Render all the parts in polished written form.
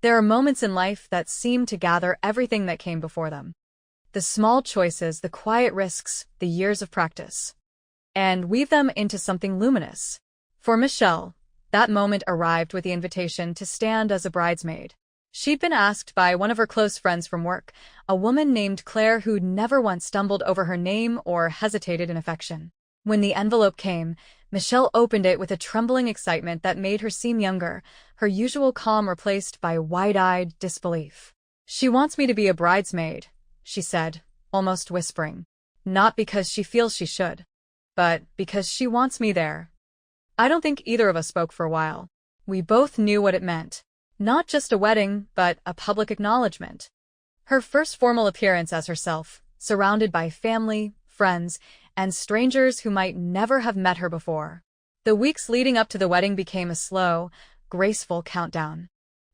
There are moments in life that seem to gather everything that came before them. The small choices, the quiet risks, the years of practice, and weave them into something luminous. For Michelle, that moment arrived with the invitation to stand as a bridesmaid. She'd been asked by one of her close friends from work, a woman named Claire who'd never once stumbled over her name or hesitated in affection. When the envelope came, Michelle opened it with a trembling excitement that made her seem younger, her usual calm replaced by wide-eyed disbelief. "She wants me to be a bridesmaid," she said, almost whispering. "Not because she feels she should, but because she wants me there." I don't think either of us spoke for a while. We both knew what it meant. Not just a wedding, but a public acknowledgement. Her first formal appearance as herself, surrounded by family, friends, and strangers who might never have met her before. The weeks leading up to the wedding became a slow, graceful countdown.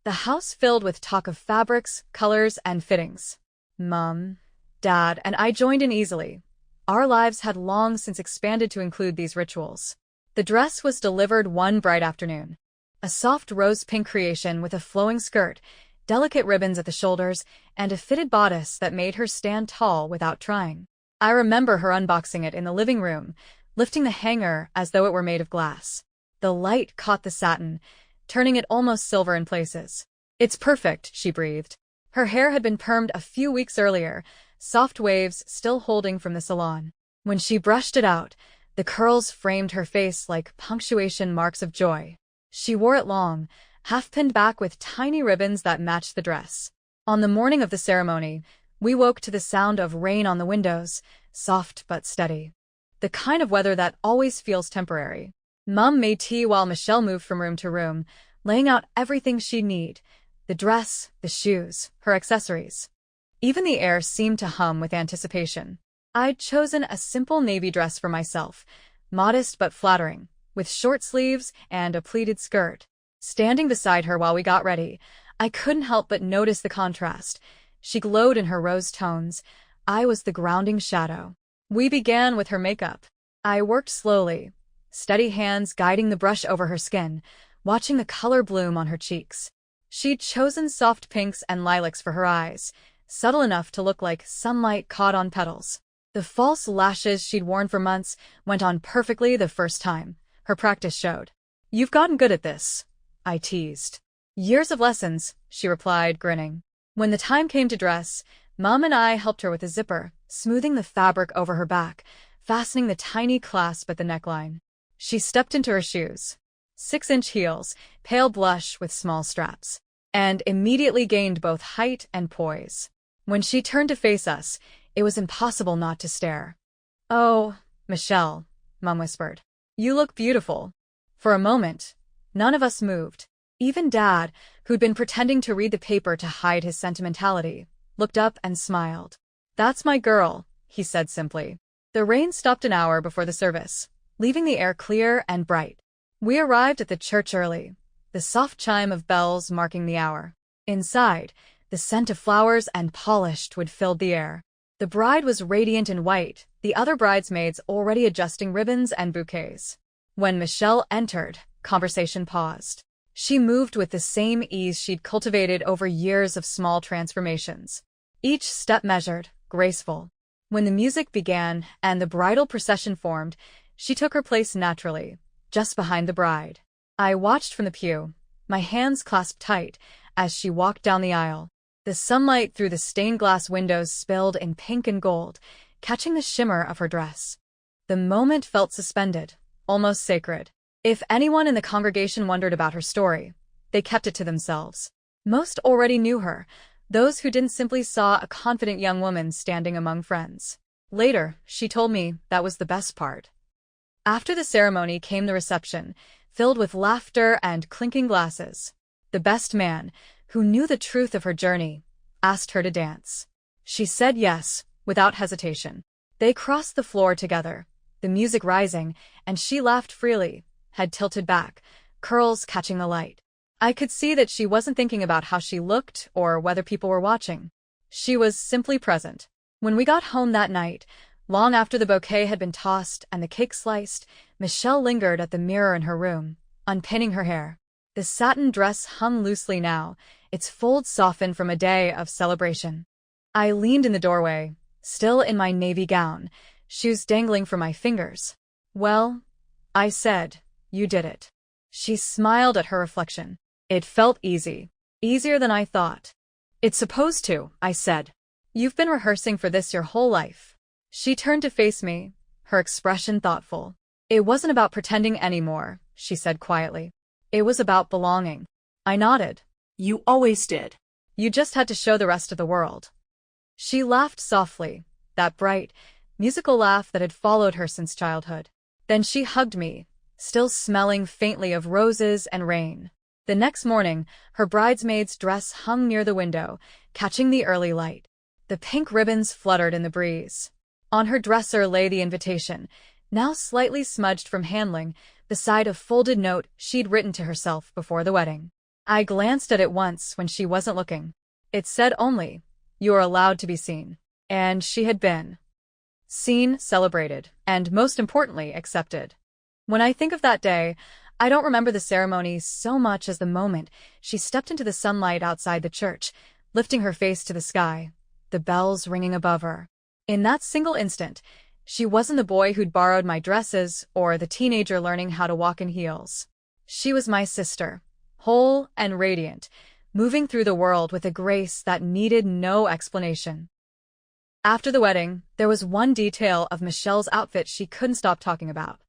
The house filled with talk of fabrics, colors, and fittings. Mom, Dad, and I joined in easily. Our lives had long since expanded to include these rituals. The dress was delivered one bright afternoon. A soft rose-pink creation with a flowing skirt, delicate ribbons at the shoulders, and a fitted bodice that made her stand tall without trying. I remember her unboxing it in the living room, lifting the hanger as though it were made of glass. The light caught the satin, turning it almost silver in places. "It's perfect," she breathed. Her hair had been permed a few weeks earlier, soft waves still holding from the salon. When she brushed it out, the curls framed her face like punctuation marks of joy. She wore it long, half-pinned back with tiny ribbons that matched the dress. On the morning of the ceremony, we woke to the sound of rain on the windows, soft but steady. The kind of weather that always feels temporary. Mum made tea while Michelle moved from room to room, laying out everything she'd need: the dress, the shoes, her accessories. Even the air seemed to hum with anticipation. I'd chosen a simple navy dress for myself, modest but flattering, with short sleeves and a pleated skirt. Standing beside her while we got ready, I couldn't help but notice the contrast. She glowed in her rose tones. I was the grounding shadow. We began with her makeup. I worked slowly, steady hands guiding the brush over her skin, watching the color bloom on her cheeks. She'd chosen soft pinks and lilacs for her eyes, subtle enough to look like sunlight caught on petals. The false lashes she'd worn for months went on perfectly the first time. Her practice showed. "You've gotten good at this," I teased. "Years of lessons," she replied, grinning. When the time came to dress, Mom and I helped her with a zipper, smoothing the fabric over her back, fastening the tiny clasp at the neckline. She stepped into her shoes, 6-inch heels, pale blush with small straps, and immediately gained both height and poise. When she turned to face us, it was impossible not to stare. "Oh, Michelle," Mom whispered. "You look beautiful." For a moment, none of us moved. Even Dad, who'd been pretending to read the paper to hide his sentimentality, looked up and smiled. "That's my girl," he said simply. The rain stopped an hour before the service, leaving the air clear and bright. We arrived at the church early, the soft chime of bells marking the hour. Inside, the scent of flowers and polished wood filled the air. The bride was radiant in white, the other bridesmaids already adjusting ribbons and bouquets. When Michelle entered, conversation paused. She moved with the same ease she'd cultivated over years of small transformations. Each step measured, graceful. When the music began and the bridal procession formed, she took her place naturally, just behind the bride. I watched from the pew, my hands clasped tight, as she walked down the aisle. The sunlight through the stained glass windows spilled in pink and gold, catching the shimmer of her dress. The moment felt suspended, almost sacred. If anyone in the congregation wondered about her story, they kept it to themselves. Most already knew her, those who didn't simply saw a confident young woman standing among friends. Later, she told me that was the best part. After the ceremony came the reception, filled with laughter and clinking glasses. The best man, who knew the truth of her journey, asked her to dance. She said yes, without hesitation. They crossed the floor together, the music rising, and she laughed freely, head tilted back, curls catching the light. I could see that she wasn't thinking about how she looked or whether people were watching. She was simply present. When we got home that night, long after the bouquet had been tossed and the cake sliced, Michelle lingered at the mirror in her room, unpinning her hair. The satin dress hung loosely now, its folds softened from a day of celebration. I leaned in the doorway, still in my navy gown, shoes dangling from my fingers. "Well," I said, "you did it." She smiled at her reflection. "It felt easy. Easier than I thought." "It's supposed to," I said. "You've been rehearsing for this your whole life." She turned to face me, her expression thoughtful. "It wasn't about pretending anymore," she said quietly. "It was about belonging." I nodded. "You always did." "You just had to show the rest of the world." She laughed softly, that bright, musical laugh that had followed her since childhood. Then she hugged me, still smelling faintly of roses and rain. The next morning, her bridesmaid's dress hung near the window, catching the early light. The pink ribbons fluttered in the breeze. On her dresser lay the invitation, now slightly smudged from handling, beside a folded note she'd written to herself before the wedding. I glanced at it once when she wasn't looking. It said only, "You are allowed to be seen." And she had been. Seen, celebrated, and most importantly, accepted. When I think of that day, I don't remember the ceremony so much as the moment she stepped into the sunlight outside the church, lifting her face to the sky, the bells ringing above her. In that single instant, she wasn't the boy who'd borrowed my dresses or the teenager learning how to walk in heels. She was my sister, whole and radiant, moving through the world with a grace that needed no explanation. After the wedding, there was one detail of Michelle's outfit she couldn't stop talking about.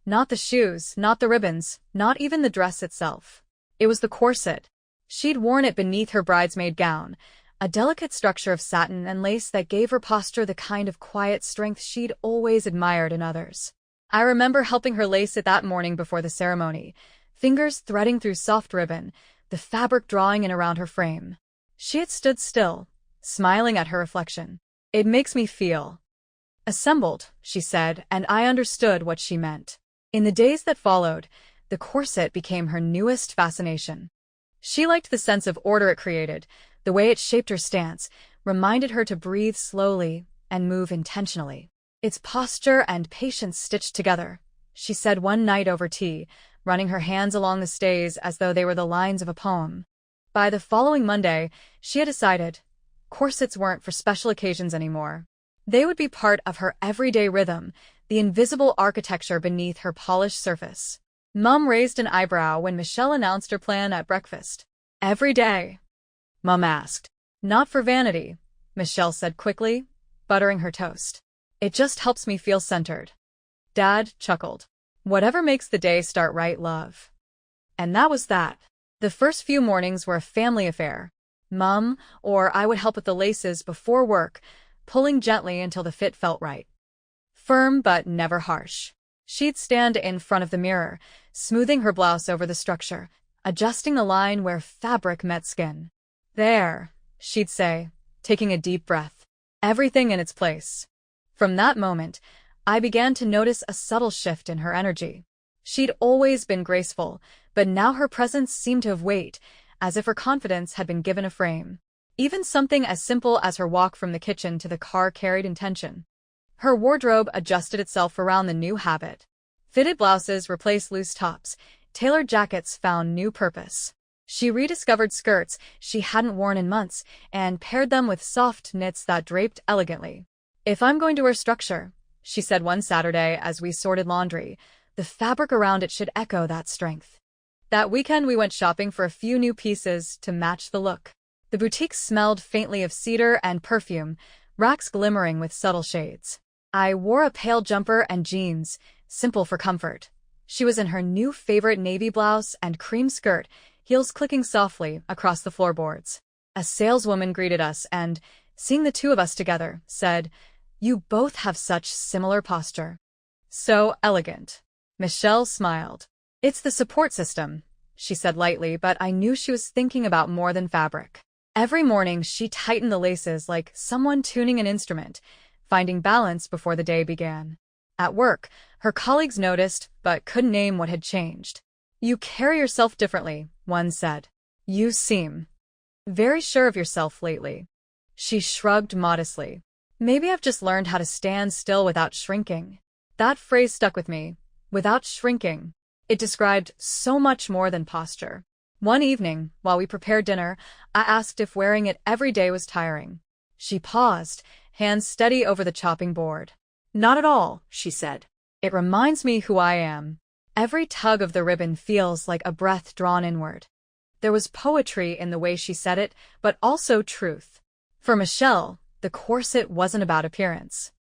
Not the shoes, not the ribbons, not even the dress itself. It was the corset. She'd worn it beneath her bridesmaid gown, a delicate structure of satin and lace that gave her posture the kind of quiet strength she'd always admired in others. I remember helping her lace it that morning before the ceremony, fingers threading through soft ribbon, the fabric drawing in around her frame. She had stood still, smiling at her reflection. "It makes me feel assembled," she said, and I understood what she meant. In the days that followed, the corset became her newest fascination. She liked the sense of order it created, the way it shaped her stance, reminded her to breathe slowly and move intentionally. "It's posture and patience stitched together," she said one night over tea, running her hands along the stays as though they were the lines of a poem. By the following Monday, she had decided corsets weren't for special occasions anymore. They would be part of her everyday rhythm, the invisible architecture beneath her polished surface. Mum raised an eyebrow when Michelle announced her plan at breakfast. "Every day?" Mum asked. "Not for vanity," Michelle said quickly, buttering her toast. "It just helps me feel centered." Dad chuckled. "Whatever makes the day start right, love." And that was that. The first few mornings were a family affair. Mum, or I would help with the laces before work, pulling gently until the fit felt right. Firm but never harsh. She'd stand in front of the mirror, smoothing her blouse over the structure, adjusting the line where fabric met skin. "There," she'd say, taking a deep breath. "Everything in its place." From that moment, I began to notice a subtle shift in her energy. She'd always been graceful, but now her presence seemed to have weight, as if her confidence had been given a frame. Even something as simple as her walk from the kitchen to the car carried intention. Her wardrobe adjusted itself around the new habit. Fitted blouses replaced loose tops, tailored jackets found new purpose. She rediscovered skirts she hadn't worn in months and paired them with soft knits that draped elegantly. "If I'm going to wear structure," she said one Saturday as we sorted laundry, "the fabric around it should echo that strength." That weekend we went shopping for a few new pieces to match the look. The boutique smelled faintly of cedar and perfume, racks glimmering with subtle shades. I wore a pale jumper and jeans, simple for comfort. She was in her new favorite navy blouse and cream skirt, heels clicking softly across the floorboards. A saleswoman greeted us and, seeing the two of us together, said, "You both have such similar posture." "So elegant." Michelle smiled. "It's the support system," she said lightly, but I knew she was thinking about more than fabric. Every morning she tightened the laces like someone tuning an instrument, finding balance before the day began. At work, her colleagues noticed, but couldn't name what had changed. "You carry yourself differently," one said. "You seem very sure of yourself lately." She shrugged modestly. "Maybe I've just learned how to stand still without shrinking." That phrase stuck with me. Without shrinking. It described so much more than posture. One evening, while we prepared dinner, I asked if wearing it every day was tiring. She paused, hands steady over the chopping board. "Not at all," she said. "It reminds me who I am." Every tug of the ribbon feels like a breath drawn inward. There was poetry in the way she said it, but also truth. For Michelle, the corset wasn't about appearance.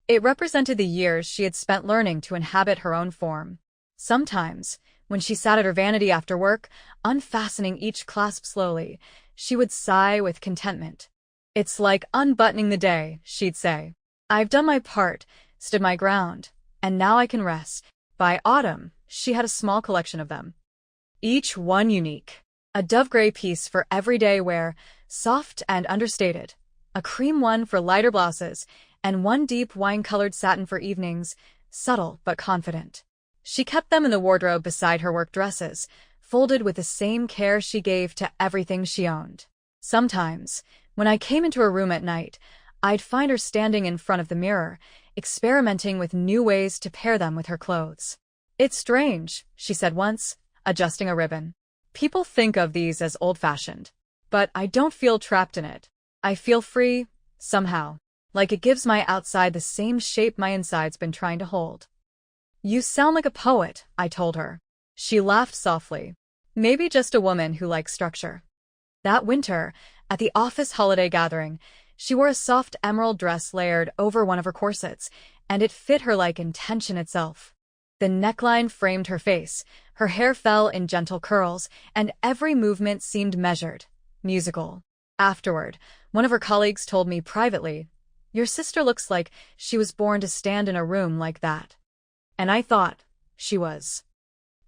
It represented the years she had spent learning to inhabit her own form. Sometimes, when she sat at her vanity after work, unfastening each clasp slowly, she would sigh with contentment. "It's like unbuttoning the day," she'd say. "I've done my part, stood my ground, and now I can rest." By autumn, she had a small collection of them, each one unique. A dove-gray piece for everyday wear, soft and understated, a cream one for lighter blouses, and one deep wine-colored satin for evenings, subtle but confident. She kept them in the wardrobe beside her work dresses, folded with the same care she gave to everything she owned. Sometimes, when I came into her room at night, I'd find her standing in front of the mirror, experimenting with new ways to pair them with her clothes. "It's strange," she said once, adjusting a ribbon. "People think of these as old-fashioned, but I don't feel trapped in it. I feel free, somehow, like it gives my outside the same shape my inside's been trying to hold." "You sound like a poet," I told her. She laughed softly. "Maybe just a woman who likes structure." That winter, at the office holiday gathering, she wore a soft emerald dress layered over one of her corsets, and it fit her like intention itself. The neckline framed her face, her hair fell in gentle curls, and every movement seemed measured, musical. Afterward, one of her colleagues told me privately, "Your sister looks like she was born to stand in a room like that." And I thought, she was.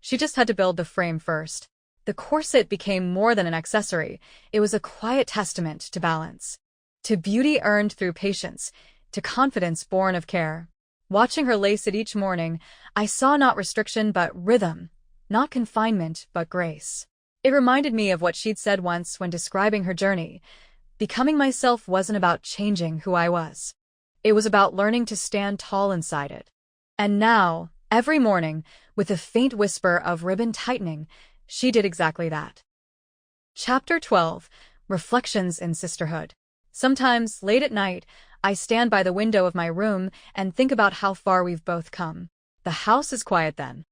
She just had to build the frame first. The corset became more than an accessory. It was a quiet testament to balance, to beauty earned through patience, to confidence born of care. Watching her lace it each morning, I saw not restriction but rhythm, not confinement but grace. It reminded me of what she'd said once when describing her journey. Becoming myself wasn't about changing who I was. It was about learning to stand tall inside it. And now, every morning, with a faint whisper of ribbon tightening, she did exactly that. Chapter 12. Reflections in Sisterhood. Sometimes, late at night, I stand by the window of my room and think about how far we've both come. The house is quiet then.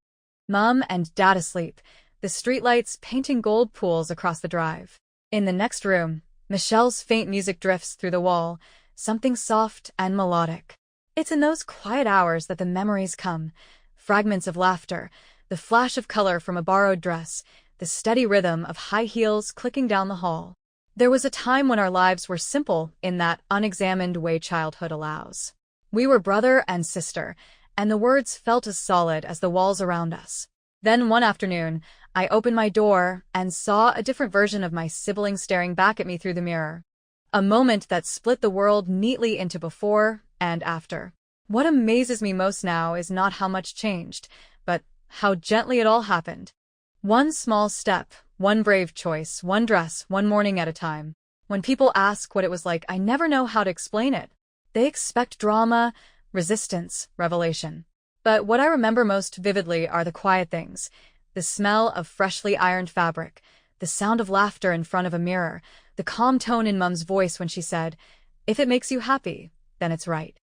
Mom and Dad asleep, the streetlights painting gold pools across the drive. In the next room, Michelle's faint music drifts through the wall, something soft and melodic. It's in those quiet hours that the memories come, fragments of laughter, the flash of color from a borrowed dress, the steady rhythm of high heels clicking down the hall. There was a time when our lives were simple in that unexamined way childhood allows. We were brother and sister, and the words felt as solid as the walls around us. Then one afternoon, I opened my door and saw a different version of my sibling staring back at me through the mirror. A moment that split the world neatly into before and after. What amazes me most now is not how much changed, but how gently it all happened. One small step, one brave choice, one dress, one morning at a time. When people ask what it was like, I never know how to explain it. They expect drama, resistance, revelation. But what I remember most vividly are the quiet things. The smell of freshly ironed fabric, the sound of laughter in front of a mirror, the calm tone in Mom's voice when she said, "If it makes you happy, then it's right."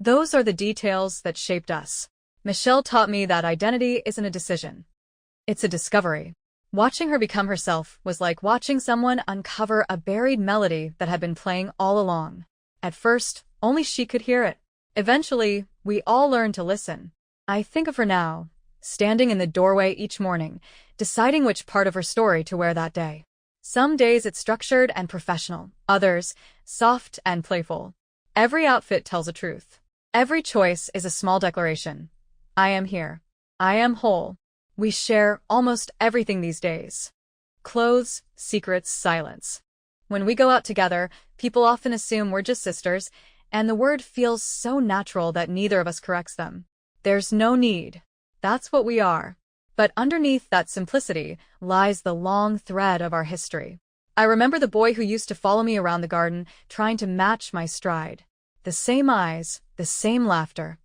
Those are the details that shaped us. Michelle taught me that identity isn't a decision. It's a discovery. Watching her become herself was like watching someone uncover a buried melody that had been playing all along. At first, only she could hear it. Eventually, we all learned to listen. I think of her now, standing in the doorway each morning, deciding which part of her story to wear that day. Some days it's structured and professional, others, soft and playful. Every outfit tells a truth. Every choice is a small declaration. I am here. I am whole. We share almost everything these days. Clothes, secrets, silence. When we go out together, people often assume we're just sisters, and the word feels so natural that neither of us corrects them. There's no need. That's what we are. But underneath that simplicity lies the long thread of our history. I remember the boy who used to follow me around the garden, trying to match my stride. The same eyes, the same laughter.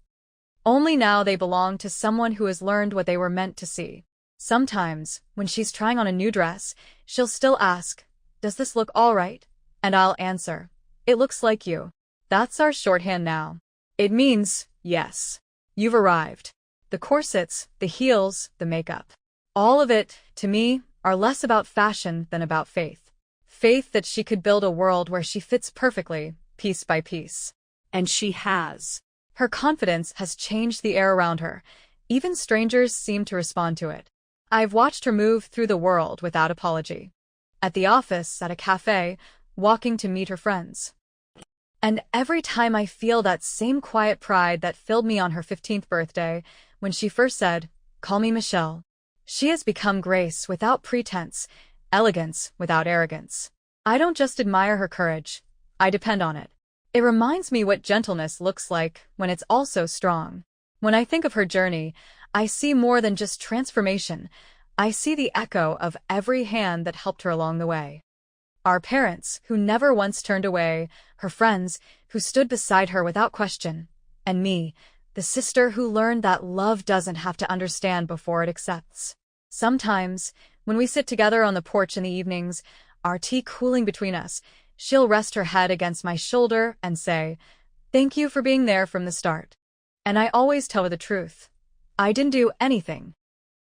Only now they belong to someone who has learned what they were meant to see. Sometimes, when she's trying on a new dress, she'll still ask, "Does this look all right?" And I'll answer, "It looks like you." That's our shorthand now. It means, yes, you've arrived. The corsets, the heels, the makeup. All of it, to me, are less about fashion than about faith. Faith that she could build a world where she fits perfectly, piece by piece. And she has. Her confidence has changed the air around her. Even strangers seem to respond to it. I've watched her move through the world without apology. At the office, at a cafe, walking to meet her friends. And every time I feel that same quiet pride that filled me on her 15th birthday, when she first said, "Call me Michelle." She has become grace without pretense, elegance without arrogance. I don't just admire her courage, I depend on it. It reminds me what gentleness looks like when it's also strong. When I think of her journey, I see more than just transformation. I see the echo of every hand that helped her along the way. Our parents, who never once turned away, her friends, who stood beside her without question, and me, the sister who learned that love doesn't have to understand before it accepts. Sometimes, when we sit together on the porch in the evenings, our tea cooling between us, she'll rest her head against my shoulder and say, "Thank you for being there from the start." And I always tell her the truth. I didn't do anything.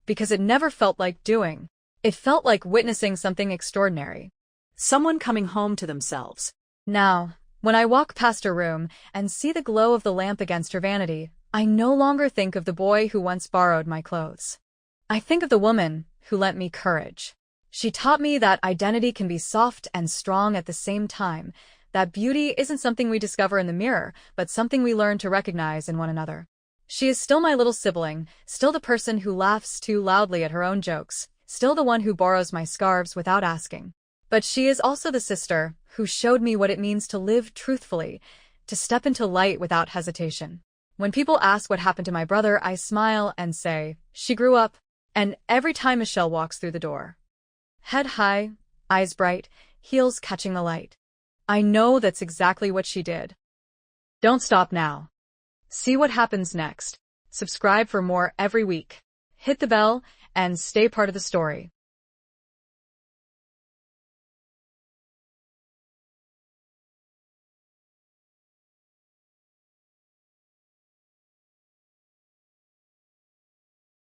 Because it never felt like doing. It felt like witnessing something extraordinary. Someone coming home to themselves. Now, when I walk past her room and see the glow of the lamp against her vanity, I no longer think of the boy who once borrowed my clothes. I think of the woman who lent me courage. She taught me that identity can be soft and strong at the same time, that beauty isn't something we discover in the mirror, but something we learn to recognize in one another. She is still my little sibling, still the person who laughs too loudly at her own jokes, still the one who borrows my scarves without asking. But she is also the sister who showed me what it means to live truthfully, to step into light without hesitation. When people ask what happened to my brother, I smile and say, "She grew up." And every time Michelle walks through the door, head high, eyes bright, heels catching the light, I know that's exactly what she did. Don't stop now. See what happens next. Subscribe for more every week. Hit the bell and stay part of the story.